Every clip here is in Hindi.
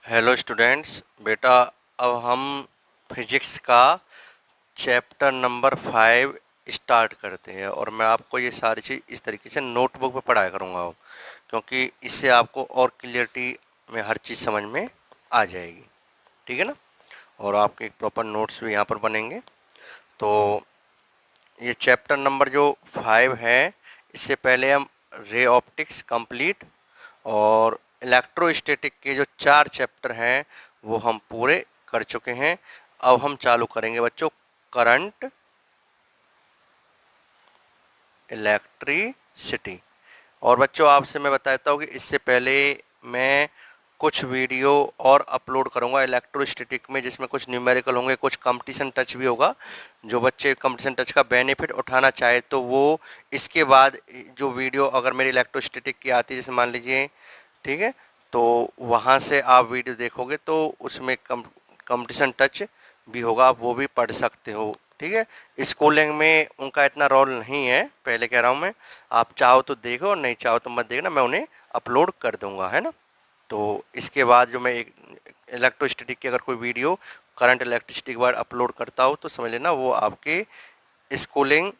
हेलो स्टूडेंट्स, बेटा अब हम फिजिक्स का चैप्टर नंबर 5 स्टार्ट करते हैं। और मैं आपको ये सारी चीज़ इस तरीके से नोटबुक पे पढ़ाया करूँगा अब, क्योंकि इससे आपको और क्लियरिटी में हर चीज़ समझ में आ जाएगी। ठीक है ना। और आपके एक प्रॉपर नोट्स भी यहाँ पर बनेंगे। तो ये चैप्टर नंबर जो 5 है, इससे पहले हम रे ऑप्टिक्स कंप्लीट और इलेक्ट्रोस्टैटिक के जो 4 चैप्टर हैं वो हम पूरे कर चुके हैं। अब हम चालू करेंगे बच्चों करंट, इलेक्ट्रिसिटी। और बच्चों आपसे मैं बताता हूँ कि इससे पहले मैं कुछ वीडियो और अपलोड करूंगा इलेक्ट्रोस्टैटिक में, जिसमें कुछ न्यूमेरिकल होंगे, कुछ कंपटीशन टच भी होगा। जो बच्चे कंपटीशन टच का बेनिफिट उठाना चाहे तो वो इसके बाद जो वीडियो अगर मेरी इलेक्ट्रोस्टैटिक की आती है, जैसे मान लीजिए, ठीक है, तो वहाँ से आप वीडियो देखोगे तो उसमें कंपटीशन टच भी होगा, आप वो भी पढ़ सकते हो। ठीक है, स्कूलिंग में उनका इतना रोल नहीं है, पहले कह रहा हूँ मैं। आप चाहो तो देखो, नहीं चाहो तो मत देखना, मैं उन्हें अपलोड कर दूंगा, है ना। तो इसके बाद जो मैं एक इलेक्ट्रोस्टैटिक की अगर कोई वीडियो करंट इलेक्ट्रिसिटी के बाद अपलोड करता हूँ तो समझ लेना वो आपके स्कूलिंग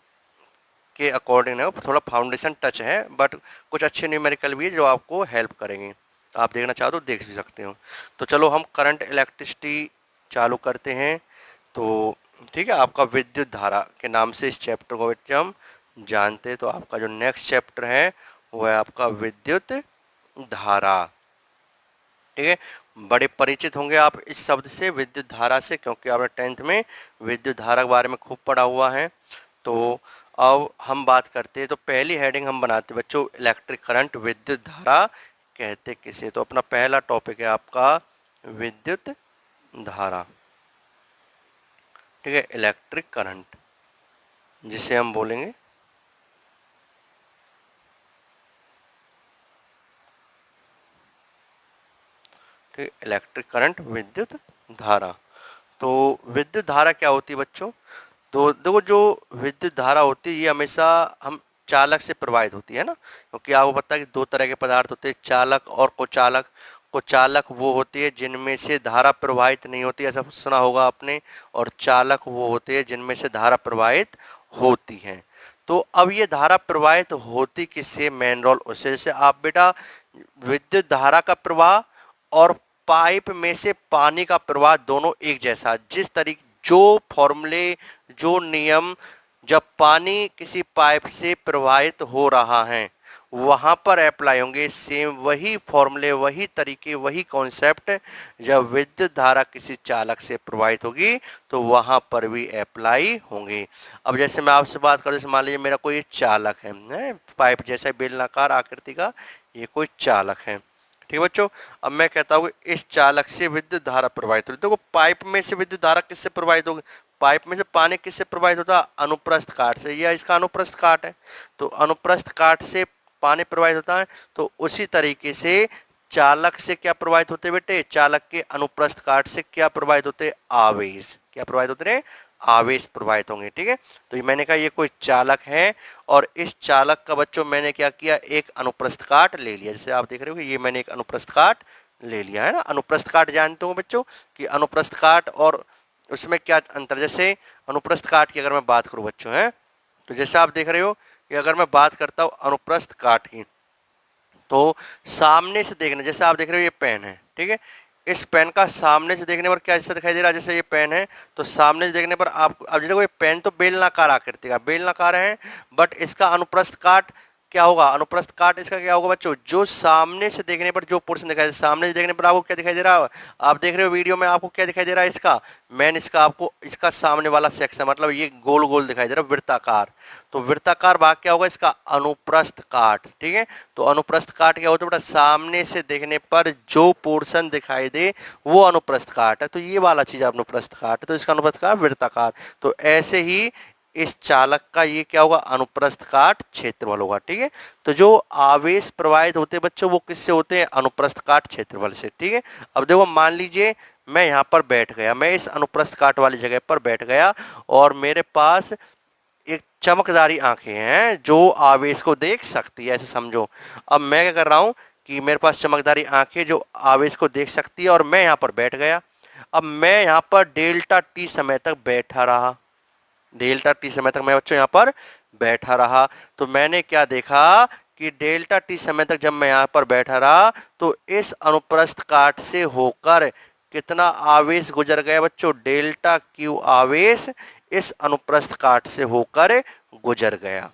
के अकॉर्डिंग है, थोड़ा फाउंडेशन टच है, बट कुछ अच्छे न्यूमेरिकल भी है जो आपको हेल्प करेंगे। तो आप देखना चाहो तो देख भी सकते हो। तो चलो हम करंट इलेक्ट्रिसिटी चालू करते हैं। तो ठीक है, आपका विद्युत धारा के नाम से इस चैप्टर को बच्चे हम जानते हैं। तो आपका जो नेक्स्ट चैप्टर है वो है आपका विद्युत धारा। ठीक है, बड़े परिचित होंगे आप इस शब्द से, विद्युत धारा से, क्योंकि आपने 10th में विद्युत धारा के बारे में खूब पढ़ा हुआ है। तो अब हम बात करते हैं, तो पहली हेडिंग हम बनाते हैं बच्चों, इलेक्ट्रिक करंट, विद्युत धारा कहते किसे। तो अपना पहला टॉपिक है आपका विद्युत धारा। ठीक है, इलेक्ट्रिक करंट जिसे हम बोलेंगे ठीक, इलेक्ट्रिक करंट, विद्युत धारा। तो विद्युत धारा क्या होती है बच्चों? तो देखो, जो विद्युत धारा होती है ये हमेशा हम चालक से प्रवाहित होती है ना, क्योंकि आपको पता है कि दो तरह के पदार्थ होते हैं, चालक और कुचालक। कुचालक वो होती है जिनमें से धारा प्रवाहित नहीं होती, ऐसा सुना होगा आपने। और चालक वो होते हैं जिनमें से धारा प्रवाहित होती है। तो अब ये धारा प्रवाहित होती किससे, मेन रोल उससे। जैसे आप बेटा विद्युत धारा का प्रवाह और पाइप में से पानी का प्रवाह दोनों एक जैसा, जिस तरीके जो फॉर्मूले, जो नियम जब पानी किसी पाइप से प्रवाहित हो रहा है वहां पर अप्लाई होंगे, सेम वही फॉर्मूले, वही तरीके, वही कॉन्सेप्ट जब विद्युत धारा किसी चालक से प्रवाहित होगी तो वहां पर भी अप्लाई होंगे। अब जैसे मैं आपसे बात करूं, जैसे मान लीजिए मेरा कोई चालक है, पाइप जैसा बेलनाकार आकृति का ये कोई चालक है। ठीक है बच्चों, अब मैं कहता हूँ कि इस चालक से विद्युत धारा प्रवाहित होगी। देखो, पाइप में से विद्युत धारा किससे प्रवाहित होगी? पाइप में से पानी किससे प्रवाहित होता है? अनुप्रस्थ काट से, या इसका अनुप्रस्थ काट है। तो अनुप्रस्थ काट से पानी प्रवाहित होता है। तो उसी तरीके से चालक से क्या प्रवाहित होते बेटे? चालक के अनुप्रस्थ काट से क्या प्रवाहित होते? आवेश। क्या प्रवाहित होते हैं? आवेश प्रवाहित होंगे। ठीक है, तो ये मैंने कहा ये कोई चालक है, और इस चालक का बच्चों मैंने क्या किया, एक अनुप्रस्थ काट ले लिया। जैसे आप देख रहे हो कि ये मैंने एक अनुप्रस्थ काट ले लिया है ना। अनुप्रस्थ काट जानते हो बच्चों कि अनुप्रस्थ काट और उसमें क्या अंतर। जैसे अनुप्रस्थ काट की अगर मैं बात करूं बच्चों, है, तो जैसे आप देख रहे हो कि अगर मैं बात करता हूं अनुप्रस्थ काट की, तो सामने से देखने, जैसे आप देख रहे हो ये पेन है, ठीक है, इस पेन का सामने से देखने पर क्या जैसा दिखाई दे रहा है, जैसे ये पेन है तो सामने से देखने पर आप, अब देखो ये पेन तो बेलनाकार आकृति का, बेलनाकार है, बट इसका अनुप्रस्थ काट क्या होगा? अनुप्रस्थ काट इसका क्या होगा बच्चों? जो सामने से देखने पर जो पोर्शन दिखाई दे, सामने से देखने पर आपको क्या दिखाई दे रहा है? आप देख रहे हो वीडियो में, आपको क्या दिखाई दे रहा है? इसका मैन, इसका आपको इसका सामने वाला सेक्शन, मतलब ये गोल गोल दिखाई दे रहा है, वृत्ताकार। तो वृत्ताकार भाग क्या होगा? इसका अनुप्रस्थ काट। ठीक है, तो अनुप्रस्थ काट क्या होता है बेटा? सामने से देखने पर जो पोर्शन दिखाई दे वो अनुप्रस्थ काट है। तो ये वाला चीज अनुप्रस्थ काट है, तो इसका अनुप्रस्थ काट वृत्ताकार। तो ऐसे ही इस चालक का ये क्या होगा? अनुप्रस्थ काट क्षेत्रफल होगा। ठीक है, तो जो आवेश प्रवाहित होते हैं बच्चों वो किससे होते हैं? अनुप्रस्थ काट क्षेत्रफल से। ठीक है, अब देखो मान लीजिए मैं यहाँ पर बैठ गया, मैं इस अनुप्रस्थ काट वाली जगह पर बैठ गया, और मेरे पास एक चमकदारी आंखें हैं जो आवेश को देख सकती है, ऐसे समझो। अब मैं क्या कर रहा हूं कि मेरे पास चमकदारी आंखें जो आवेश को देख सकती है और मैं यहाँ पर बैठ गया। अब मैं यहाँ पर डेल्टा टी समय तक बैठा रहा, डेल्टा टी समय तक मैं बच्चों यहाँ पर बैठा रहा। तो मैंने क्या देखा कि डेल्टा टी समय तक जब मैं यहाँ पर बैठा रहा तो इस अनुप्रस्थ काट से होकर कितना आवेश गुजर गया बच्चों, डेल्टा क्यू आवेश इस अनुप्रस्थ काट से होकर गुजर गया।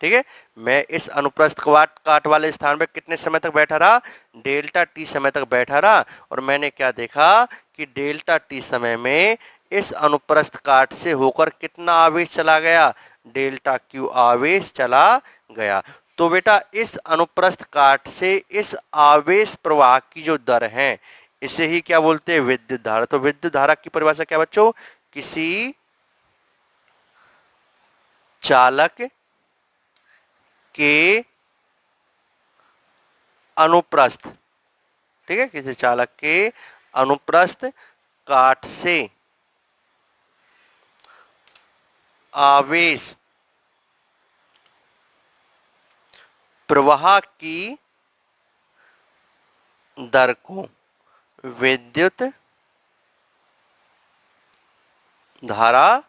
ठीक है, मैं इस अनुप्रस्थ काट वाले स्थान पर कितने समय तक बैठा रहा, डेल्टा टी समय तक बैठा रहा। और मैंने क्या देखा कि डेल्टा टी समय में इस अनुप्रस्थ काट से होकर कितना आवेश चला गया, डेल्टा क्यू आवेश चला गया। तो बेटा इस अनुप्रस्थ काट से इस आवेश प्रवाह की जो दर है इसे ही क्या बोलते हैं, विद्युत धारा। तो विद्युत धारा की परिभाषा क्या बच्चों, किसी चालक के अनुप्रस्थ, ठीक है, किसी चालक के अनुप्रस्थ काट से आवेश प्रवाह की दर को विद्युत धारा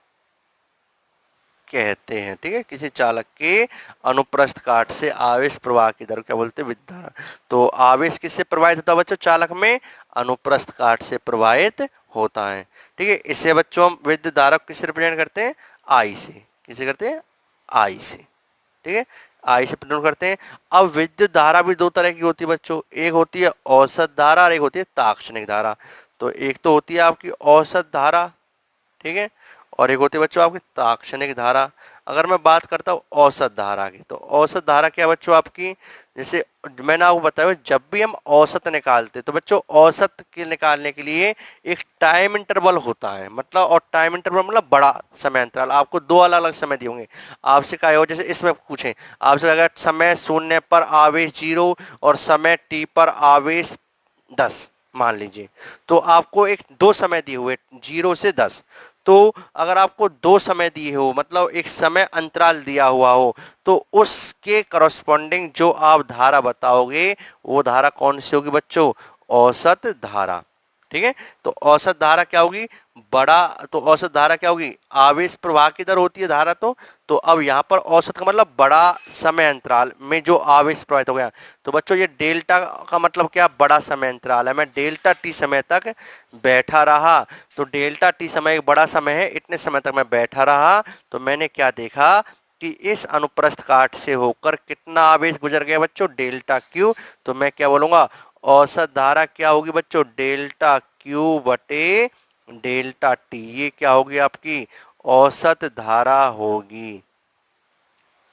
कहते हैं। ठीक है, किसी चालक के अनुप्रस्थ काट से आवेश प्रवाह की दर क्या बोलते हैं, विद्युत धारा। तो आवेश किससे प्रवाहित होता है बच्चों, चालक में अनुप्रस्थ काट से प्रवाहित होता है। ठीक है, इसे बच्चों हम विद्युत धारा किससे रिप्रेजेंट करते हैं, आई से। किसे करते हैं, आई से। ठीक है, आई से रिप्रेजेंट करते हैं। अब विद्युत धारा भी दो तरह की होती है बच्चों, एक होती है औसत धारा और एक होती है ताक्षणिक धारा। तो एक तो होती है आपकी औसत धारा, ठीक है, और एक होती है बच्चों आपकी ताक्षणिक धारा। अगर मैं बात करता हूँ औसत धारा की, तो औसत धारा क्या बच्चों आपकी, जैसे मैंने आपको बताया जब भी हम औसत निकालते तो बच्चों औसत के निकालने के लिए एक टाइम इंटरवल होता है, मतलब, और टाइम इंटरवल मतलब बड़ा समय अंतराल। आपको दो अलग अलग समय दिए होंगे, आपसे क्या हो, जैसे इसमें पूछें आपसे अगर समय 0 पर आवेश 0 और समय t पर आवेश 10 मान लीजिए, तो आपको एक दो समय दिए हुए 0 से 10। तो अगर आपको दो समय दिए हो, मतलब एक समय अंतराल दिया हुआ हो, तो उसके करस्पॉन्डिंग जो आप धारा बताओगे वो धारा कौन सी होगी बच्चों, औसत धारा। ठीक है, तो औसत धारा क्या होगी, बड़ा, तो औसत धारा क्या होगी, आवेश प्रवाह की दर होती है धारा। तो अब यहाँ पर औसत का मतलब बड़ा समय अंतराल में जो आवेश प्रवाहित हो गया। तो बच्चों ये डेल्टा का मतलब क्या, बड़ा समय अंतराल है, मैं डेल्टा टी समय तक बैठा रहा। तो डेल्टा टी समय एक बड़ा समय है, इतने समय तक मैं बैठा रहा। तो मैंने क्या देखा कि इस अनुप्रस्थ काट से होकर कितना आवेश गुजर गया बच्चों, डेल्टा क्यू। तो मैं क्या बोलूंगा, औसत धारा क्या होगी बच्चों, डेल्टा क्यू बटे डेल्टा टी। ये क्या होगी आपकी औसत धारा होगी।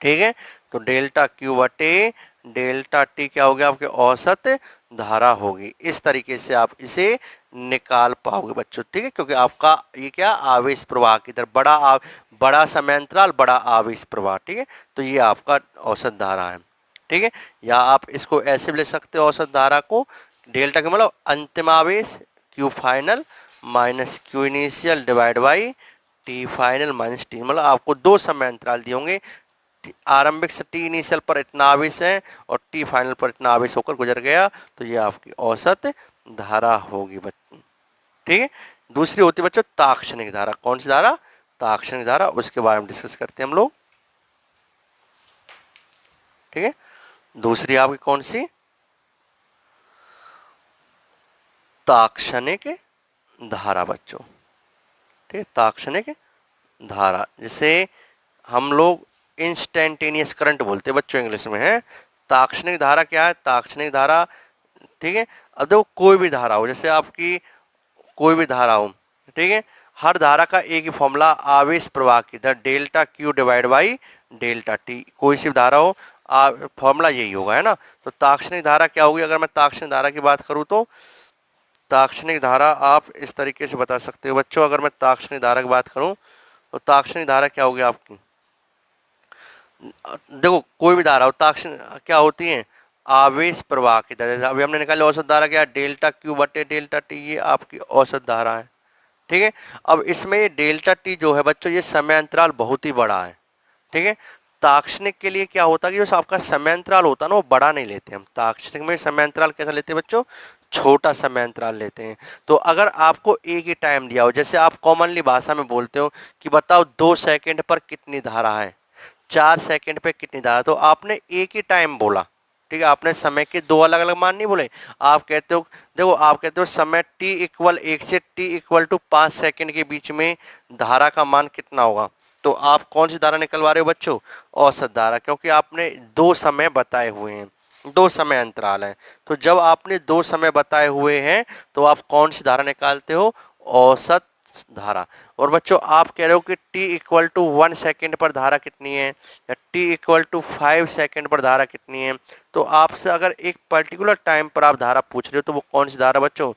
ठीक है, तो डेल्टा क्यू बटे डेल्टा टी क्या होगी आपके औसत धारा होगी। इस तरीके से आप इसे निकाल पाओगे बच्चों। ठीक है, क्योंकि आपका ये क्या, आवेश प्रवाह की तरफ बड़ा समय अंतराल, बड़ा आवेश प्रवाह। ठीक है, तो ये आपका औसत धारा है। ठीक है, या आप इसको ऐसे भी ले सकते हो औसत धारा को, डेल्टा का मतलब अंतिम आवेश Q final minus Q initial divide by T final minus T, मतलब आपको दो समय अंतराल दिए होंगे, आरंभिक से टी इनिशियल पर इतना आवेश है और टी फाइनल पर इतना आवेश होकर गुजर गया। तो ये आपकी औसत धारा होगी बच्चों। ठीक है, दूसरी होती है बच्चों ताक्षणिक धारा। कौन सी धारा, ताक्षणिक धारा, उसके बारे में डिस्कस करते हैं हम लोग। ठीक है, दूसरी आपकी कौन सी, ताक्षणिक धारा बच्चों। ठीक है, ताक्षणिक धारा, जैसे हम लोग इंस्टेंटेनियस करंट बोलते हैं बच्चों इंग्लिश में है। ताक्षणिक धारा क्या है, ताक्षणिक धारा, ठीक है, अब देखो कोई भी धारा हो, जैसे आपकी कोई भी धारा हो, ठीक है, हर धारा का एक ही फॉर्मूला, आवेश प्रवाह की दर delta Q divide by delta T. कोई सी धारा हो फॉर्मूला यही होगा, है ना। तो ताक्षणिक धारा क्या होगी, अगर मैं ताक्षणिक धारा की बात करूं तो ताक्षणिक धारा आप इस तरीके से बता सकते हो बच्चों। अगर मैं ताक्षणिक धारा की बात करूं तो ताक्षणिक धारा क्या होगी आपकी, देखो कोई भी धारा हो, ताक्षण क्या होती है, आवेश प्रवाह की दर। अभी हमने निकाली औसत धारा क्या, डेल्टा क्यू बटे डेल्टा टी, ये आपकी औसत धारा है। ठीक है, अब इसमें ये डेल्टा टी जो है बच्चों, ये समय अंतराल बहुत ही बड़ा है। ठीक है, ताक्षणिक के लिए क्या होता है कि जो आपका समय अंतराल होता है ना वो बड़ा नहीं लेते हम। ताक्षणिक में समय अंतराल कैसा लेते हैं बच्चों, छोटा समय अंतराल लेते हैं। तो अगर आपको एक ही टाइम दिया हो, जैसे आप कॉमनली भाषा में बोलते हो कि बताओ 2 सेकंड पर कितनी धारा है, 4 सेकंड पे कितनी धारा, तो आपने एक ही टाइम बोला, ठीक है, आपने समय के दो अलग अलग मान नहीं बोले। आप कहते हो, देखो आप कहते हो समय t इक्वल 1 से t इक्वल टू 5 सेकंड के बीच में धारा का मान कितना होगा, तो आप कौन सी धारा निकलवा रहे हो बच्चों, औसत धारा, क्योंकि आपने दो समय बताए हुए हैं, दो समय अंतराल है। तो जब आपने दो समय बताए हुए हैं तो आप कौन सी धारा निकालते हो, औसत धारा। और बच्चों आप कह रहे हो कि t इक्वल टू 1 सेकेंड पर धारा कितनी है या t इक्वल टू 5 सेकेंड पर धारा कितनी है, तो आपसे अगर एक पर्टिकुलर टाइम पर आप धारा पूछ रहे हो तो वो कौन सी धारा बच्चों,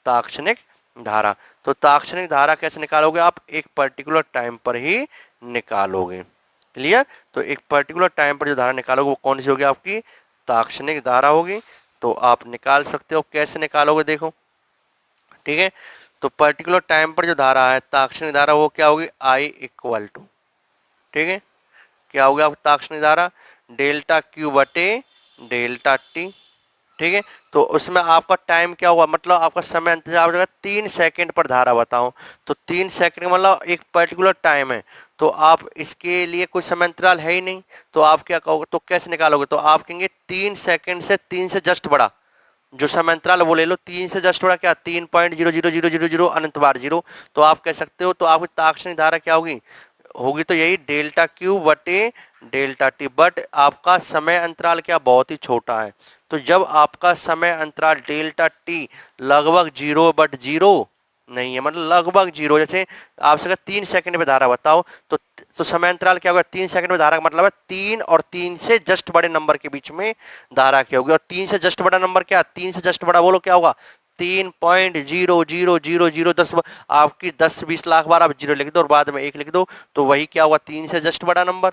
ताक्षणिक धारा। तो ताक्षणिक धारा कैसे निकालोगे आप, एक पर्टिकुलर टाइम पर ही निकालोगे। क्लियर। तो एक पर्टिकुलर टाइम पर जो धारा निकालोगे वो कौन सी होगी, आपकी ताक्षणिक धारा होगी। तो आप निकाल सकते हो, कैसे निकालोगे देखो, ठीक है। तो पर्टिकुलर टाइम पर जो धारा है ताक्षणिक धारा वो क्या होगी, आई इक्वल टू, ठीक है, क्या होगा आपकी ताक्षणिक धारा, डेल्टा क्यू बटे डेल्टा टी, ठीक है। तो उसमें आपका टाइम क्या हुआ, मतलब आपका समय अंतराल हो जाएगा 3 सेकंड पर धारा बताओ। तो 3 सेकंड मतलब एक पर्टिकुलर टाइम है, तो आप इसके लिए कोई समय अंतराल है ही नहीं, तो आप क्या कहोगे, तो कैसे निकालोगे, तो आप कहेंगे 3 सेकंड से 3 से जस्ट बड़ा जो समय अंतराल वो ले लो, 3 से जस्ट बड़ा क्या, 3.00000 अनंत बार जीरो। तो आप कह सकते हो, तो आपकी ताक्षणिक धारा क्या होगी, होगी तो यही डेल्टा क्यू बटे डेल्टा टी, बट आपका समय अंतराल क्या बहुत ही छोटा है। तो जब आपका समय अंतराल डेल्टा टी लगभग 0/0 नहीं है, मतलब लगभग 0, जैसे आपसे अगर 3 सेकंड में धारा बताओ तो समय अंतराल क्या होगा, 3 सेकंड में धारा का मतलब है 3 और 3 से जस्ट बड़े नंबर के बीच में धारा क्या होगी, और 3 से जस्ट बड़ा नंबर क्या, 3 से जस्ट बड़ा बोलो क्या होगा, 3.0000010, आपकी 10-20 लाख बार आप जीरो लिख दो और बाद में एक लिख दो, तो वही क्या होगा, 3 से जस्ट बड़ा नंबर,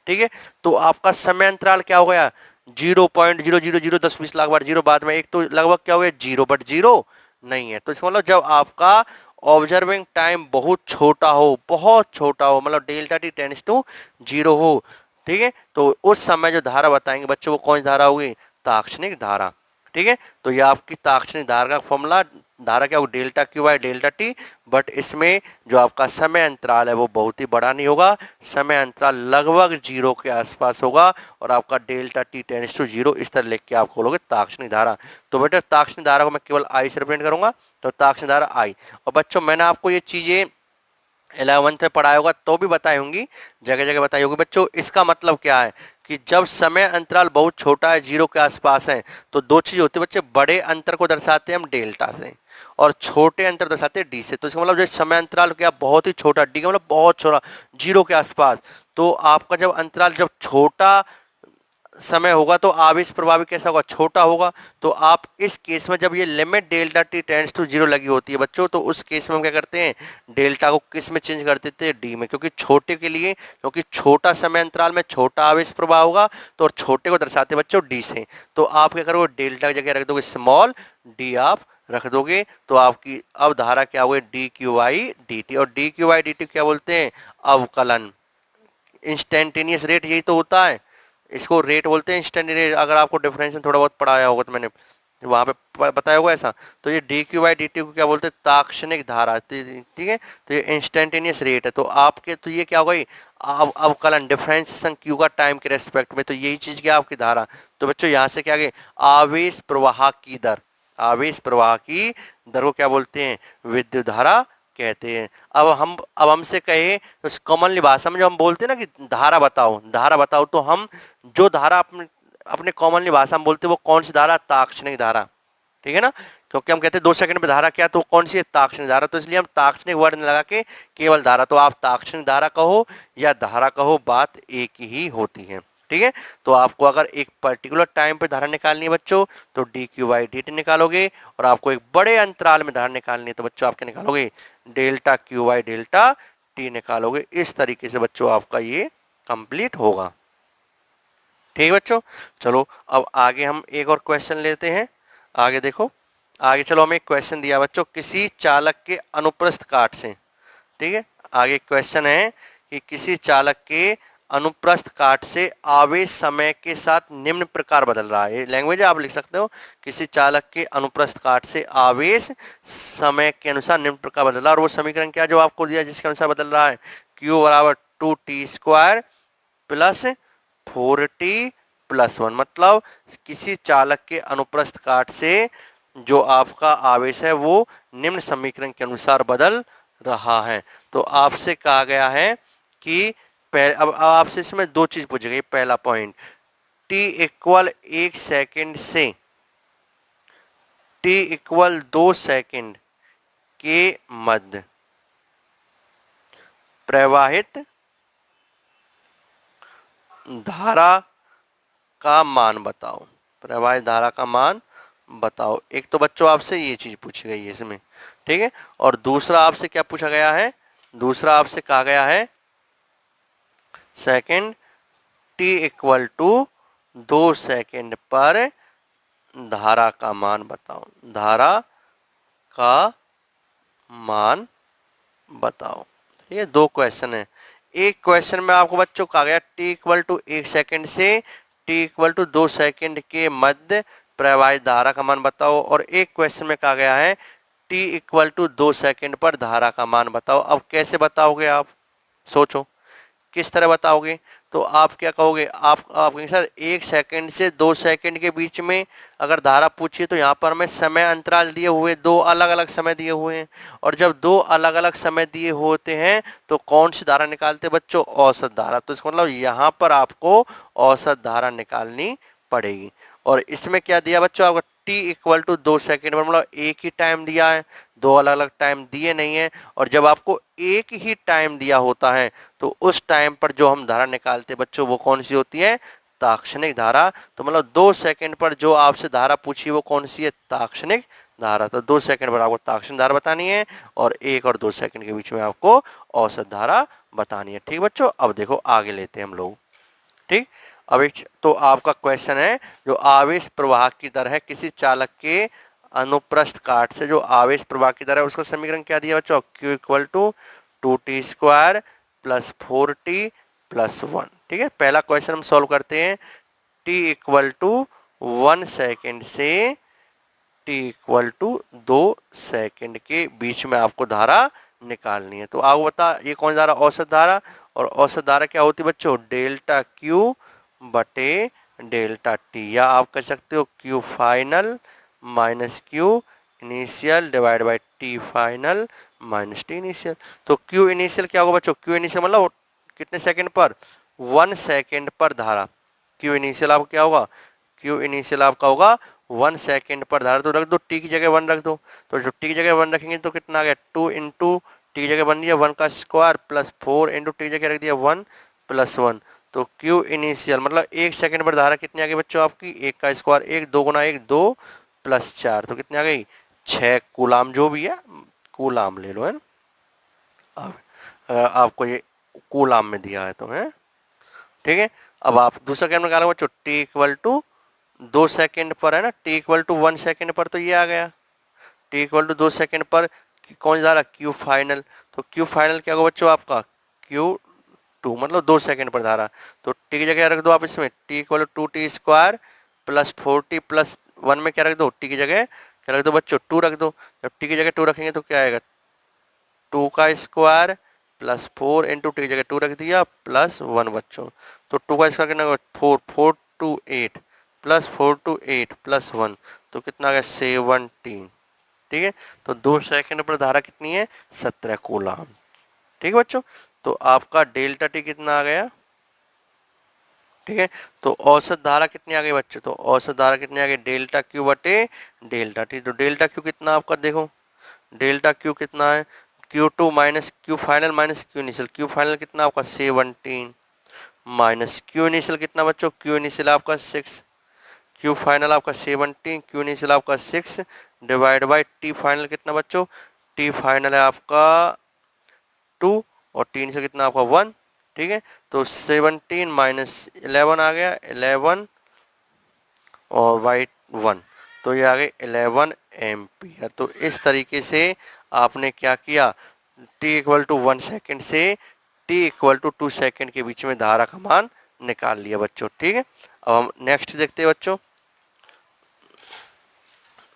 ठीक है। तो आपका समय अंतराल क्या हो गया, 0.00010-20 लाख बार जीरो, बाद में एक, तो लगभग क्या हो गया, 0/0 नहीं है। तो इसका मतलब जब आपका ऑब्जर्विंग टाइम बहुत छोटा हो, बहुत छोटा हो, मतलब डेल्टा टी टेंड्स टू 0 हो, ठीक है, तो उस समय जो धारा बताएंगे बच्चों वो कौन सी धारा होगी, ताक्षणिक धारा, ठीक है। तो ये आपकी ताक्षणिक धारा का फॉर्मूला, धारा क्या होगा, delta Q by delta T, but इसमें जो आपका समय अंतराल है वो बहुत ही बड़ा नहीं होगा, समय अंतराल लगभग 0 के आसपास होगा, और आपका डेल्टा टी टेंड्स टू 0 इस तरह लिख के आप खोलोगे ताक्षणिक धारा। तो बेटा ताक्षणिक धारा को मैं केवल आई से रिप्रेजेंट करूंगा, तो ताक्षणिक धारा आई। और बच्चों मैंने आपको ये चीजें 11th में पढ़ाया होगा तो भी बताई होंगी, जगह जगह बताई होगी बच्चों। इसका मतलब क्या है कि जब समय अंतराल बहुत छोटा है, 0 के आसपास है, तो दो चीज होती है बच्चे, बड़े अंतर को दर्शाते हैं हम डेल्टा से और छोटे अंतर दर्शाते हैं डी से। तो इसका मतलब जो समय अंतराल क्या बहुत ही छोटा, डी का मतलब बहुत छोटा, 0 के आसपास, तो आपका जब अंतराल जब छोटा समय होगा तो आवेश प्रभावी कैसा होगा, छोटा होगा। तो आप इस केस में जब ये limit delta T tends to 0 लगी होती है बच्चों, तो उस केस में हम क्या करते हैं, डेल्टा को किस में चेंज कर देते हैं, डी में, क्योंकि छोटे के लिए, क्योंकि छोटा समय अंतराल में छोटा आवेश प्रभाव होगा, तो और छोटे को दर्शाते हैं बच्चों डी से। तो आप क्या करोगे, डेल्टा की जगह रख दोगे स्मॉल डी, आप रख दोगे, तो आपकी अब धारा क्या होगी, D Q I D T. और D Q I D T क्या बोलते हैं, अवकलन, इंस्टेंटेनियस रेट यही तो होता है, इसको रेट बोलते हैं इंस्टेंटेनियस। अगर आपको डिफरेंशियल थोड़ा बहुत पढ़ाया होगा तो मैंने वहां पे बताया होगा ऐसा। तो ये D Q by D T को क्या बोलते हैं, ताक्षणिक धारा, ठीक है। तो ये इंस्टेंटेनियस रेट है, तो आपके तो ये क्या होगा, अवकलन, डिफरेंशिएशन क्यू का टाइम के रेस्पेक्ट में, तो यही चीज क्या आपकी धारा। तो बच्चों यहाँ से क्या गए, आवेश प्रवाह की दर, आवेश प्रवाह की दर को क्या बोलते हैं, विद्युत धारा कहते हैं। अब हमसे कहे तो कॉमनली भाषा में जो हम बोलते हैं ना कि धारा बताओ, धारा बताओ, तो हम जो धारा अपने अपने कॉमनली भाषा में बोलते हैं वो कौन सी धारा, ताक्षणिक धारा, ठीक है ना, क्योंकि हम कहते हैं 2 सेकंड में धारा क्या, तो कौन सी है, ताक्षणिक धारा। तो इसलिए हम ताक्षणिक वर्ड लगा के केवल धारा, तो आप ताक्षणिक धारा कहो या धारा कहो, बात एक ही होती है, ठीक है। तो आपको अगर एक पर्टिकुलर टाइम पे धारा निकालनी है बच्चों, तो D Q by D T निकालोगे, और आपको एक बड़े अंतराल में धारा निकालनी है तो बच्चों आप क्या निकालोगे, delta Q by delta T निकालोगे। इस तरीके से बच्चों आपका ये कंप्लीट होगा, ठीक है बच्चों। चलो अब आगे हम एक और क्वेश्चन लेते हैं, आगे देखो, आगे चलो हमें एक क्वेश्चन दिया बच्चों, किसी चालक के अनुप्रस्थ काट से, ठीक है। आगे क्वेश्चन है कि किसी चालक के अनुप्रस्थ काट से आवेश समय के साथ निम्न प्रकार बदल रहा है। लैंग्वेज आप लिख सकते हो, किसी चालक के अनुप्रस्थ काट से आवेश समय के अनुसार निम्न प्रकार बदल रहा है। और वो समीकरण क्या जो आपको दिया जिसके अनुसार बदल रहा है, Q बराबर 2t² प्लस 4t प्लस 1। मतलब किसी चालक के अनुप्रस्थ काट से जो आपका आवेश है वो निम्न समीकरण के अनुसार बदल रहा है। तो आपसे कहा गया है कि अब आपसे इसमें दो चीज पूछी गई। पहला पॉइंट, t इक्वल 1 सेकेंड से t इक्वल 2 सेकेंड के मध्य प्रवाहित धारा का मान बताओ। प्रवाहित धारा का मान बताओ। एक तो बच्चों आपसे ये चीज पूछी गई है इसमें, ठीक है। और दूसरा आपसे क्या पूछा गया है, दूसरा आपसे कहा गया है second t equal to 2 second पर धारा का मान बताओ। धारा का मान बताओ। ठीक है, दो क्वेश्चन है। एक क्वेश्चन में आपको बच्चों कहा गया t इक्वल टू 1 सेकेंड से t इक्वल टू 2 सेकेंड के मध्य प्रवाहित धारा का मान बताओ। और एक क्वेश्चन में कहा गया है t इक्वल टू 2 सेकेंड पर धारा का मान बताओ। अब कैसे बताओगे आप, सोचो किस तरह बताओगे। तो आप क्या कहोगे, आप कहेंगे सर 1 सेकेंड से 2 सेकेंड के बीच में अगर धारा पूछिए तो यहाँ पर हमें समय अंतराल दिए हुए, दो अलग अलग समय दिए हुए हैं। और जब दो अलग अलग समय दिए होते हैं तो कौन सी धारा निकालते हैं बच्चों, औसत धारा। तो इसका मतलब यहाँ पर आपको औसत धारा निकालनी पड़ेगी। और इसमें क्या दिया बच्चों आपको, t इक्वल टू 2 सेकेंड पर, मतलब एक ही टाइम दिया है, दो अलग अलग टाइम दिए नहीं है। और जब आपको एक ही टाइम दिया होता है तो उस टाइम पर जो हम धारा निकालते हैं बच्चों वो कौन सी होती है, ताक्षणिक धारा। तो मतलब 2 सेकेंड पर जो आपसे धारा पूछी वो कौन सी है, ताक्षणिक धारा। तो 2 सेकेंड पर आपको ताक्षणिक धारा बतानी है और 1 और 2 सेकेंड के बीच में आपको औसत धारा बतानी है। ठीक बच्चों, अब देखो आगे लेते हैं हम लोग। ठीक, अब एक तो आपका क्वेश्चन है जो आवेश प्रवाह की दर है किसी चालक के अनुप्रस्थ काट से जो आवेश प्रवाह की दर है उसका समीकरण क्या दिया बच्चों, Q equal to 2t² plus 4t plus 1। ठीक है, पहला क्वेश्चन हम सॉल्व करते हैं। t इक्वल टू 1 सेकेंड से t इक्वल टू 2 सेकेंड के बीच में आपको धारा निकालनी है। तो आपको बता ये कौन सा धारा, औसत धारा। और औसत धारा क्या होती है बच्चों, डेल्टा Q बटे डेल्टा टी, या आप कह सकते हो Q final minus Q initial divide by T final minus T initial. तो Q इनिशियल क्या होगा बच्चों, Q इनिशियल मतलब कितने सेकंड पर, 1 सेकेंड पर धारा। Q इनिशियल आपका क्या होगा, Q इनिशियल आपका होगा 1 सेकेंड पर धारा। तो रख दो t की जगह 1 रख दो। तो जो t की जगह 1 रखेंगे तो कितना आ गया, 2 इंटू टी की जगह बन दिया 1 का स्क्वायर प्लस 4 इंटू टी की जगह रख दिया 1 प्लस 1। तो Q इनिशियल मतलब 1 सेकेंड पर धारा कितनी आ गई बच्चों आपकी, 1 का स्क्वायर 1, 2 गुना 1 2 प्लस 4, तो कितनी आ गई 6 कूलाम, जो भी है कूलाम ले लो, है ना। आपको ये कूलाम में दिया है तो है, ठीक है। अब आप दूसरा क्या निकालो बच्चों, टी इक्वल टू 2 सेकेंड पर, है ना, टी इक्वल टू 1 सेकेंड पर, तो ये आ गया टी इक्वल टू 2 सेकेंड पर कौन जा रहा, Q फाइनल। तो Q फाइनल क्या होगा बच्चों आपका, Q2 मतलब 2 सेकेंड पर धारा। तो टी की जगह रख दो आप इसमें T equal to 2t square plus 4t plus 1 में क्या रख दो, टी की जगह क्या रख दो बच्चों 2 रख दो। जब टी की जगह 2 रखेंगे तो क्या आएगा, 2 का स्क्वायर प्लस 4 इंटू टी की जगह 2 रख दिया प्लस 1 बच्चों। तो 2 का स्क्वायर कितना होगा 4, 4 टू 8 प्लस 4 टू 8 प्लस 1, तो कितना आ गया 17। ठीक है, तो 2 सेकंड पर धारा कितनी है, 17 कूलाम। ठीक है बच्चों, तो आपका डेल्टा टी कितना आ गया। ठीक है, तो औसत धारा कितनी आ गई बच्चों, तो औसत धारा कितनी आ गई, डेल्टा क्यू बटे डेल्टा टी। तो डेल्टा क्यू कितना आपका देखो, डेल्टा क्यू कितना है, Q2 minus Q final minus Q initial. Q final कितना आपका 17 माइनस Q इनिशियल कितना बच्चों, Q इनिशियल आपका 6, Q फाइनल आपका 17, Q इनिशियल आपका 6 डिवाइड बाई T फाइनल कितना बच्चों, T फाइनल है आपका 2 और T इनिशियल कितना आपका 1। ठीक है, तो 17 माइनस 11 आ गया 11 और बाई 1, तो ये आ गए 11 एम्पियर। तो इस तरीके से आपने क्या किया, t इक्वल टू 1 सेकेंड से t इक्वल टू 2 सेकेंड के बीच में धारा का मान निकाल लिया बच्चों। ठीक है, अब हम नेक्स्ट देखते हैं बच्चों।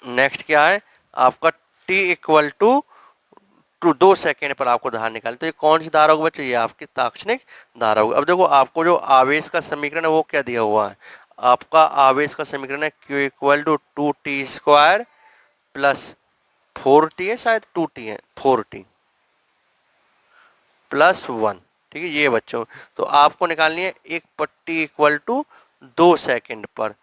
नेक्स्ट क्या है आपका, t इक्वल टू 2 सेकेंड पर आपको धारा निकालनी, तो ये कौन सी धारा होगी बच्चों, ये आपकी ताक्षणिक धारा होगी। अब देखो आपको जो आवेश का समीकरण है वो क्या दिया हुआ है, आपका आवेश का समीकरण है q equal to 2t² plus 4t है, शायद 2t है, 4t प्लस 1। ठीक है, ये बच्चों तो आपको निकालनी है एक पट्टी इक्वल टू 2 सेकेंड पर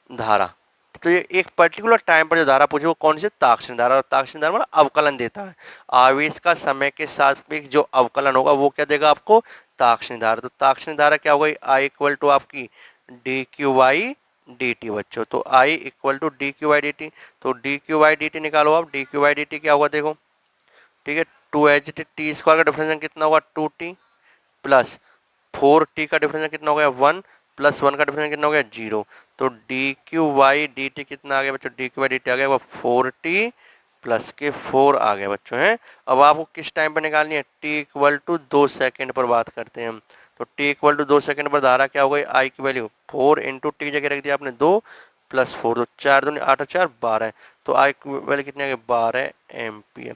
धारा। तो ये एक पर्टिकुलर टाइम पर जो धारा पूछे वो कौन सी, ताक्षणिक धारा। ताक्षणिक धारा मतलब अवकलन देता है, आवेश का समय के सापेक्ष जो अवकलन होगा वो क्या देगा आपको, ताक्षणिक धारा। तो ताक्षणिक धारा क्या हो गई, आई इक्वल टू आपकी D Q by D T बच्चों। तो I equal to D Q by D T, तो D Q by D T निकालो आप। D Q by D T क्या होगा देखो, ठीक है, 2h/t² का डिफरेंस कितना होगा 2t प्लस 4t का डिफरेंस कितना हो गया 1 प्लस 1 का डिफरेंस कितना हो गया 0। तो D Q by D T कितना आ गया बच्चों, D Q by D T आ गया वो 4t प्लस के 4 आ गया बच्चों है। अब आपको किस टाइम पर निकालनी है, t इक्वल टू 2 सेकेंड पर बात करते हैं हम। तो t इक्वल टू 2 सेकेंड पर धारा क्या हो गई, आई की वैल्यू 4 इंटू टी जगह रख दिया आपने 2 प्लस 4, तो 4 दूनी 8 और 4 12, तो आई की वैल्यू कितनी आ गई 12 एम्पियर।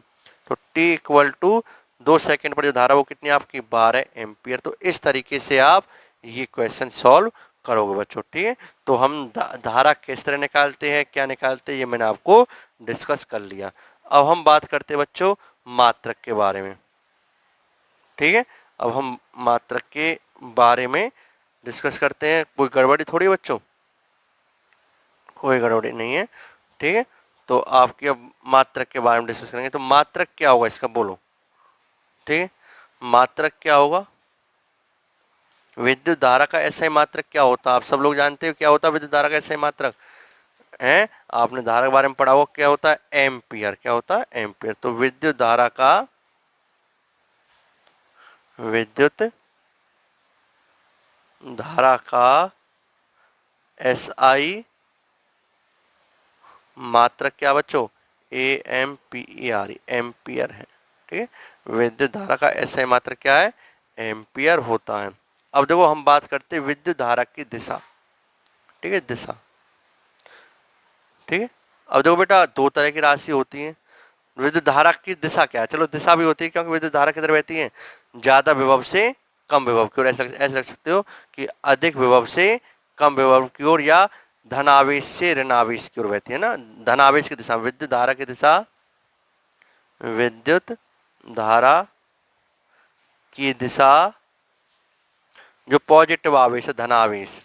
तो t इक्वल टू 2 सेकेंड पर जो धारा वो कितनी आपकी 12 एम्पियर। तो इस तरीके से आप ये क्वेश्चन सॉल्व करोगे बच्चों। ठीक है, तो हम धारा किस तरह निकालते हैं, क्या निकालते हैं, ये मैंने आपको डिस्कस कर लिया। अब हम बात करते हैं बच्चों मात्रक के बारे में। ठीक है, अब हम मात्रक के बारे में डिस्कस करते हैं। कोई गड़बड़ी थोड़ी है बच्चों, कोई गड़बड़ी नहीं है। ठीक है, तो आपकी अब मात्रक के बारे में डिस्कस करेंगे। तो मात्रक क्या होगा इसका बोलो। ठीक है, मात्रक क्या होगा, विद्युत धारा का एसआई मात्रक क्या होता है, आप सब लोग जानते हो क्या होता है विद्युत धारा का एसआई मात्रक है, आपने धारा के बारे में पढ़ा होगा, क्या होता है एम्पियर। क्या होता है एम्पियर। तो विद्युत धारा का, विद्युत धारा का एसआई मात्रक क्या बच्चों, AMPER, एम्पियर है। ठीक है, विद्युत धारा का एसआई मात्रक क्या है, एम्पियर होता है। अब देखो हम बात करते हैं विद्युत धारा की दिशा। ठीक है, दिशा। ठीक है, अब देखो बेटा दो तरह की राशि होती है। विद्युत धारा की दिशा क्या है, चलो दिशा भी होती है क्योंकि विद्युत धारा किधर बहती है, ज्यादा विभव से कम विभव की ओर। ऐसा रख सकते हो कि अधिक विभव से कम विभव की ओर, या धनावेश से ऋणावेश की ओर बहती है ना, धनावेश की दिशा। विद्युत धारा की दिशा, विद्युत धारा की दिशा जो पॉजिटिव आवेश है, धनावेश,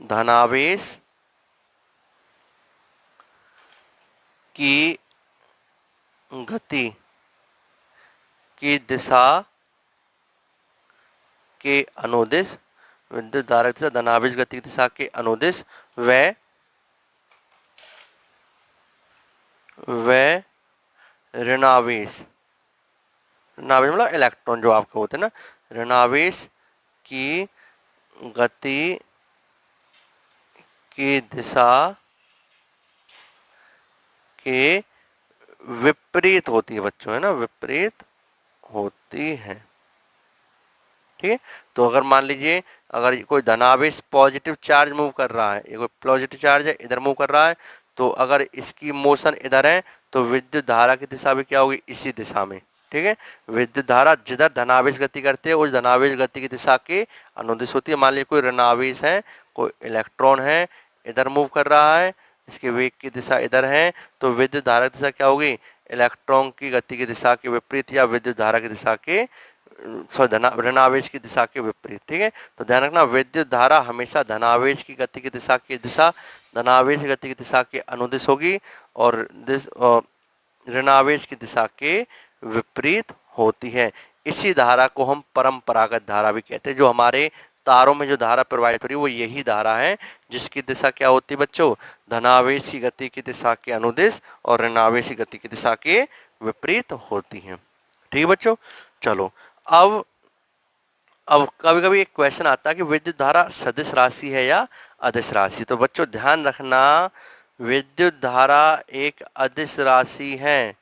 धनावेश की गति की दिशा के अनुदिश, विद्युत धारा की दिशा धनावेश गति की दिशा के अनुदिश व ऋणावेश, ऋणावेश मतलब इलेक्ट्रॉन जो आपके होते हैं ना, ऋणावेश की गति की दिशा के विपरीत होती है बच्चों, है ना, विपरीत होती है। ठीक है, तो अगर मान लीजिए अगर कोई धनावेश पॉजिटिव चार्ज मूव कर रहा है, ये कोई पॉजिटिव चार्ज है इधर मूव कर रहा है, तो अगर इसकी मोशन इधर है तो विद्युत धारा की दिशा भी क्या होगी, इसी दिशा में। ठीक है, विद्युत धारा जिधर धनावेश गति करते हैं उस धनावेश गति की दिशा के अनुदिश होती है। मान लीजिए कोई ऋणावेश है, कोई इलेक्ट्रॉन है, इधर मूव कर रहा है, इसके वेग की दिशा इधर है, तो विद्युत धारा की दिशा क्या होगी, इलेक्ट्रॉन की गति की दिशा के विपरीत, या विद्युत धारा की दिशा के ऋणावेश की दिशा के विपरीत। ठीक है, तो ध्यान रखना विद्युत धारा हमेशा धनावेश की गति की दिशा धनावेश की गति की दिशा के अनुदिश होगी, और ऋणावेश की दिशा के विपरीत होती है। इसी धारा को हम परंपरागत धारा भी कहते हैं। जो हमारे तारों में जो धारा प्रवाहित हो रही है वो यही धारा है जिसकी दिशा क्या होती है बच्चों, धनावेश की गति की दिशा के अनुदिश और ऋणावेश की गति की दिशा के विपरीत होती है। ठीक है बच्चों, चलो अब कभी कभी एक क्वेश्चन आता है कि विद्युत धारा सदिश राशि है या अदिश राशि। तो बच्चों ध्यान रखना, विद्युत धारा एक अदिश राशि है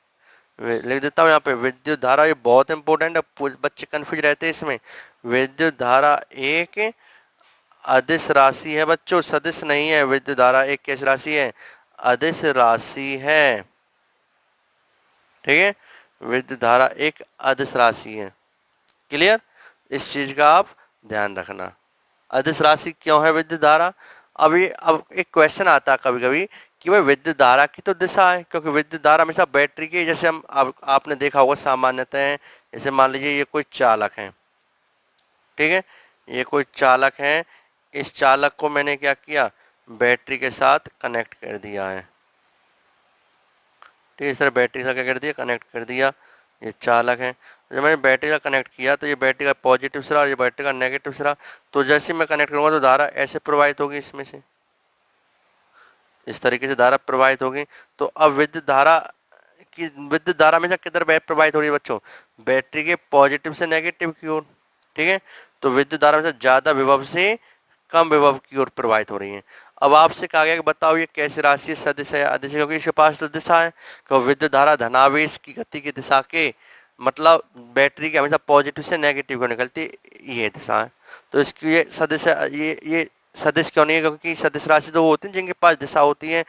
लिख देता हूँ यहाँ पे विद्युत धारा, ये बहुत इंपॉर्टेंट है, बच्चे कंफ्यूज रहते हैं इसमें। विद्युत धारा एक अदिश राशि है बच्चों, सदिश नहीं है। विद्युत धारा एक कैसी राशि है? अदिश राशि है, ठीक है। विद्युत धारा एक अदिश राशि है। क्लियर? इस चीज का आप ध्यान रखना। अदिश राशि क्यों है विद्युत धारा? अब एक क्वेश्चन आता है कभी कभी कि भाई विद्युत धारा की तो दिशा है, क्योंकि विद्युत धारा हमेशा बैटरी के, जैसे हम आपने देखा होगा सामान्यतः, जैसे मान लीजिए ये कोई चालक है, ठीक है, ये कोई चालक है, इस चालक को मैंने क्या किया, बैटरी के साथ कनेक्ट कर दिया है, ठीक है। इस तरह बैटरी के साथ क्या कर दिया, कनेक्ट कर दिया। ये चालक है, जब मैंने बैटरी का कनेक्ट किया तो ये बैटरी का पॉजिटिव सिरा और ये बैटरी का नेगेटिव सिरा, तो जैसे मैं कनेक्ट करूंगा तो धारा ऐसे प्रवाहित होगी, इसमें से इस तरीके से धारा प्रवाहित होगी। तो अब विद्युत धारा हमेशा किधर प्रवाहित हो रही है बच्चों? बैटरी के पॉजिटिव से नेगेटिव की ओर, ठीक है। तो विद्युत धारा हमेशा ज्यादा विभव से कम विभव की ओर प्रवाहित हो रही है। अब आपसे कहा गया कि बताओ ये कैसी राशि है, सदिश है, अदिश है? क्योंकि इसके पास तो दिशा है, क्योंकि विद्युत धारा धनावेश की गति की दिशा के, मतलब बैटरी के हमेशा पॉजिटिव से नेगेटिव को निकलती, ये दिशा है। तो इसकी ये सदिश है, ये सदिश क्यों नहीं है? क्योंकि सदिश राशि तो वो होती है जिनके पास दिशा होती है।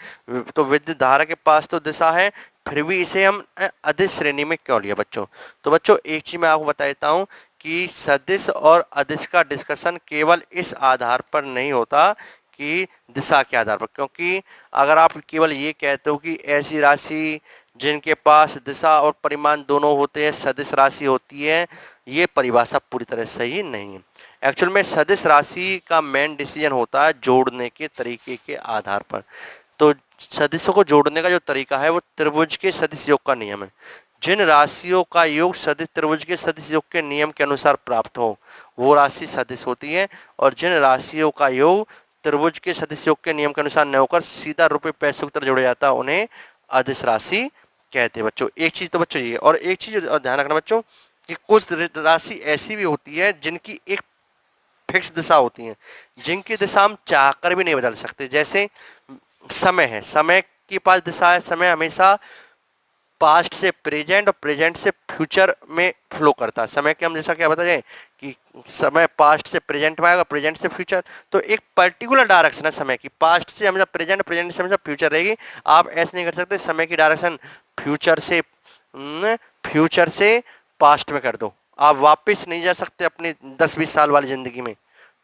तो विद्युत धारा के पास तो दिशा है, फिर भी इसे हम अदिश श्रेणी में क्यों लिया बच्चों? तो बच्चों एक चीज मैं आपको बता देता हूँ कि सदिश और अदिश का डिस्कशन केवल इस आधार पर नहीं होता कि दिशा के आधार पर, क्योंकि अगर आप केवल ये कहते हो कि ऐसी राशि जिनके पास दिशा और परिमाण दोनों होते हैं सदिश राशि होती है, ये परिभाषा पूरी तरह सही नहीं है। एक्चुअल में सदिश राशि का मेन डिसीजन होता है जोड़ने के तरीके के आधार पर। तो सदिशों को जोड़ने का जो तरीका है वो त्रिभुज के सदिश योग का नियम है। जिन राशियों का योग सदिश त्रिभुज के सदिश योग के नियम के अनुसार प्राप्त हो वो राशि सदिश होती है, और जिन राशियों का योग त्रिभुज के सदिश योग के नियम के अनुसार न होकर सीधा रुपए पैसे की तरह जोड़ा जाता है उन्हें अदिश राशि कहते हैं बच्चों। एक चीज तो बच्चों ये, और एक चीज ध्यान रखना बच्चों कि कुछ राशि ऐसी भी होती है जिनकी एक फिक्स दिशा होती है, जिनकी दिशा हम चाहकर भी नहीं बदल सकते। जैसे समय है, समय के पास दिशा है, समय हमेशा पास्ट से प्रेजेंट और प्रेजेंट से फ्यूचर में फ्लो करता है। समय के हम जैसा क्या बताए कि समय पास्ट से प्रेजेंट में आएगा, प्रेजेंट से फ्यूचर, तो एक पर्टिकुलर डायरेक्शन है समय की, पास्ट से हमेशा प्रेजेंट, प्रेजेंट से हमेशा फ्यूचर रहेगी। आप ऐसे नहीं कर सकते समय की डायरेक्शन फ्यूचर से पास्ट में कर दो, आप वापस नहीं जा सकते अपनी 10-20 साल वाली जिंदगी में,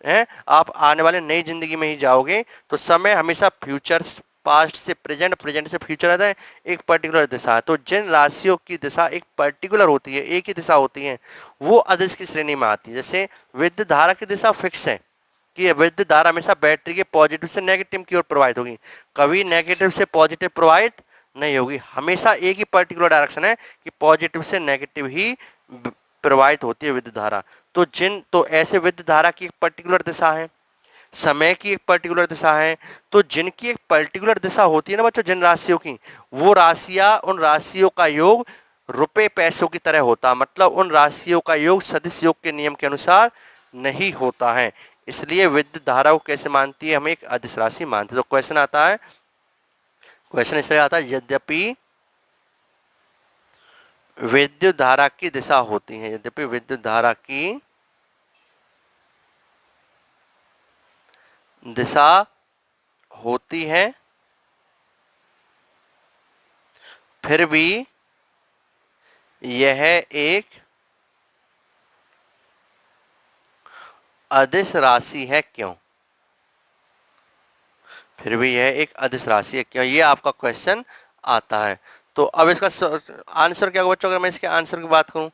है आप आने वाले नई जिंदगी में ही जाओगे। तो समय हमेशा फ्यूचर पास्ट से प्रेजेंट, प्रेजेंट से फ्यूचर आता है, एक पर्टिकुलर दिशा है। तो जिन राशियों की दिशा एक पर्टिकुलर होती है, एक ही दिशा होती है, वो अदिश की श्रेणी में आती है। जैसे विद्युत धारा की दिशा फिक्स है कि विद्युत धारा हमेशा बैटरी के पॉजिटिव से नेगेटिव की ओर प्रवाहित होगी, कभी नेगेटिव से पॉजिटिव प्रवाहित नहीं होगी, हमेशा एक ही पर्टिकुलर डायरेक्शन है कि पॉजिटिव से नेगेटिव ही प्रवाहित होती है विद्युत धारा। तो ऐसे विद्युत धारा की एक पर्टिकुलर दिशा है, समय की एक पर्टिकुलर दिशा है। तो जिनकी एक पर्टिकुलर दिशा होती है ना बच्चों, जिन राशियों की, वो राशियां, उन राशियों का योग रुपए पैसों की तरह होता, मतलब उन राशियों का योग सदिश योग के नियम के अनुसार नहीं होता है। इसलिए विद्युत धारा को कैसे मानती है, हमें एक अदिश राशि मानती है। तो क्वेश्चन आता है, क्वेश्चन इस तरह आता है, यद्यपि विद्युत धारा की दिशा होती है, यद्यपि विद्युत धारा की दिशा होती है, फिर भी यह एक अदिश राशि है क्यों? फिर भी यह एक अदिश राशि है क्यों, ये आपका क्वेश्चन आता है। तो अब इसका आंसर क्या होगा बच्चों, अगर मैं इसके आंसर की बात करूं,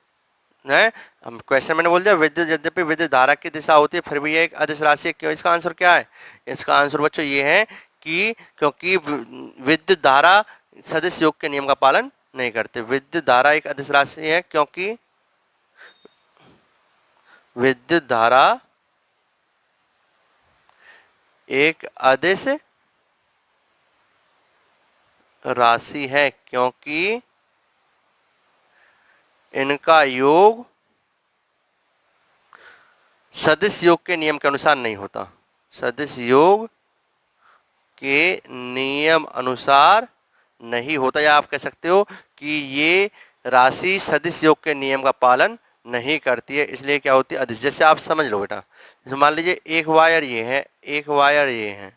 है हम क्वेश्चन मैंने बोल दिया विद्युत, यद्यपि विद्युत धारा की दिशा होती है फिर भी यह एक अदिश राशि है क्यों, इसका आंसर क्या है? इसका आंसर बच्चों ये है कि क्योंकि विद्युत धारा सदिश योग के नियम का पालन नहीं करते। विद्युत धारा एक अदिश राशि है क्योंकि विद्युत धारा एक अदिश राशि है क्योंकि इनका योग सदिश योग के नियम के अनुसार नहीं होता, सदिश योग के नियम अनुसार नहीं होता, या आप कह सकते हो कि ये राशि सदिश योग के नियम का पालन नहीं करती है, इसलिए क्या होती है अदिश। जैसे आप समझ लो बेटा, जैसे मान लीजिए एक वायर ये है, एक वायर ये है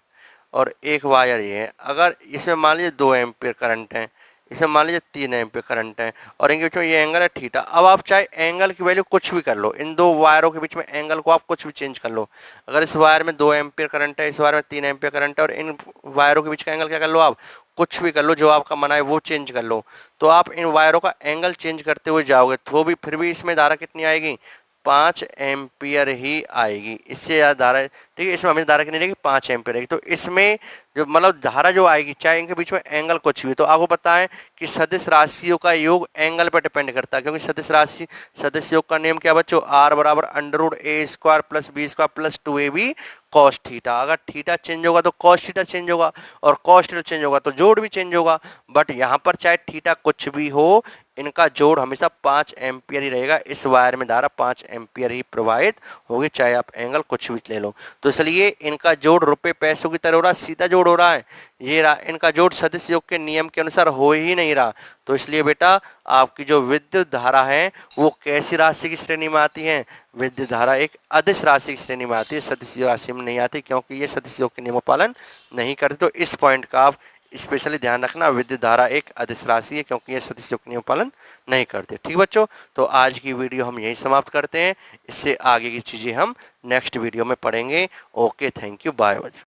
और एक वायर ये है। अगर इसमें मान लीजिए 2 एम्पीयर करंट है, इसमें मान लीजिए 3 एम्पीयर करंट है और इनके बीच में ये एंगल है थीटा। अब आप चाहे एंगल की वैल्यू कुछ भी कर लो, इन दो वायरों के बीच में एंगल को आप कुछ भी चेंज कर लो। अगर इस वायर में 2 एम्पीयर करंट है, इस वायर में 3 एम्पीयर करंट है और इन वायरों के बीच का एंगल क्या कर लो आप, कुछ भी कर लो, जो आपका मना है वो चेंज कर लो। तो आप इन वायरों का एंगल चेंज करते हुए जाओगे तो भी फिर भी इसमें धारा कितनी आएगी, 5 एम्पियर ही आएगी। इससे ज़्यादा धारा, ठीक है, इसमें हमें धारा कितनी रहेगी, 5 एम्पियर रहेगी। तो इसमें जो मतलब धारा जो आएगी, चाहे इनके बीच में एंगल कुछ भी, तो आपको पता है कि सदिश राशियों का योग एंगल पर डिपेंड करता है, क्योंकि सदिश राशि, सदिश योग का नियम क्या बच्चों, आर बराबर under root A square plus B square plus 2ab cos theta. अगर थीटा चेंज होगा तो कॉस थीटा चेंज होगा, और कॉस थीटा चेंज होगा तो जोड़ भी चेंज होगा। बट यहाँ पर चाहे थीटा कुछ भी हो, इनका जोड़ हमेशा 5 एम्पियर ही रहेगा। इस वायर में धारा 5 एम्पियर ही प्रवाहित होगी, चाहे आप एंगल कुछ भी ले लो। तो इसलिए इनका जोड़ रुपए पैसों की तरह हो रहा है, सीधा जोड़ हो रहा है। इनका जोड़ सदिश योग के नियम के अनुसार हो ही नहीं रहा। तो इसलिए बेटा आपकी जो विद्युत धारा है वो कैसी राशि की श्रेणी में आती है, विद्युत धारा एक अदिश राशि की श्रेणी में आती है, सदिश राशि में नहीं आती, क्योंकि ये सदिश योग के नियमों पालन नहीं करते। तो इस पॉइंट का आप स्पेशली ध्यान रखना, विद्युत धारा एक अदिश राशि है क्योंकि ये सदिश योग के नियम पालन नहीं करते। ठीक बच्चों, तो आज की वीडियो हम यहीं समाप्त करते हैं, इससे आगे की चीजें हम नेक्स्ट वीडियो में पढ़ेंगे। ओके, थैंक यू, बाय बच्चों।